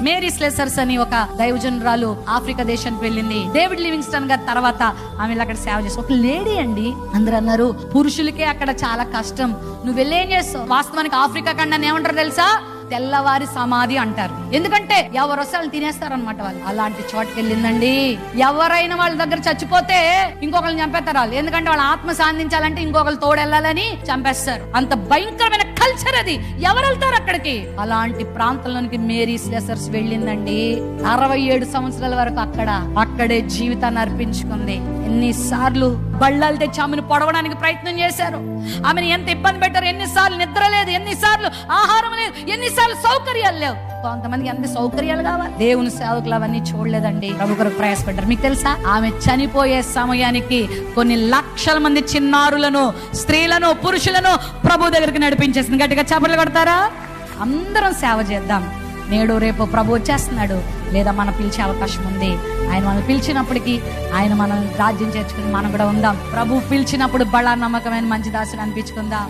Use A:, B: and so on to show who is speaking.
A: Mary స్లెసర్స్ అని ఒక దైవజనురాలు Africa దేశానికి వెళ్ళింది. డేవిడ్ లివింగ్స్టన్ గారి తర్వాత ఆమె అక్కడ సేవ చేసి ఒక లేడీ అండి. అందరూ అన్నారు పురుషులకే అక్కడ చాలా కష్టం, నువ్వు వెళ్ళేం చేస్తావు. వాస్తవానికి ఆఫ్రికా ఖండాన్ని ఏమంటారు తెలుసా? తెల్లవారి సమాధి అంటారు. ఎందుకంటే ఎవరు వస్తే వాళ్ళు తినేస్తారనమాట. వాళ్ళు అలాంటి చోటుకి వెళ్ళిందండి. ఎవరైనా వాళ్ళ దగ్గర చచ్చిపోతే ఇంకొకరిని చంపేస్తారు వాళ్ళు. ఎందుకంటే వాళ్ళ ఆత్మ సాధించాలంటే ఇంకొకరు తోడెళ్ళాలని చంపేస్తారు. అంత భయంకరమైన కల్చర్ అది. ఎవరు వెళ్తారు అక్కడికి? అలాంటి ప్రాంతంలోనికి మేరీ స్లెసర్స్ వెళ్ళిందండి. 67 సంవత్సరాల వరకు అక్కడే జీవితాన్ని అర్పించుకుంది. ఎన్నిసార్లు బళ్ళాలు తెచ్చి ఆమెను పొడవడానికి ప్రయత్నం చేశారు. ఆమెను ఎంత ఇబ్బంది పెట్టారు. ఎన్నిసార్లు నిద్ర లేదు, ఎన్నిసార్లు ఆహారం లేదు, ఎన్నిసార్లు సౌకర్యాలు లేవు. కొంతమందికి ఎంత సౌకర్యాలు కావాలి. దేవుని సేవకులు అవన్నీ చూడలేదండి. ప్రభు కొరకు ప్రయాసపడ్డారు. మీకు తెలుసా, ఆమె చనిపోయే సమయానికి కొన్ని లక్షల మంది చిన్నారులను, స్త్రీలను, పురుషులను ప్రభు దగ్గరికి నడిపించేసింది. గట్టిగా చప్పట్లు కొడతారా? అందరం సేవ చేద్దాం. నేడు రేపు ప్రభు వచ్చేస్తున్నాడు, లేదా మనం పిలిచే అవకాశం ఉంది. ఆయన మనం పిలిచినప్పటికీ ఆయన మనం రాజ్యం చేర్చుకుని మనం కూడా ఉందాం. ప్రభు పిలిచినప్పుడు బలా నమ్మకమైన మంచి దాసుడు అనిపించుకుందాం.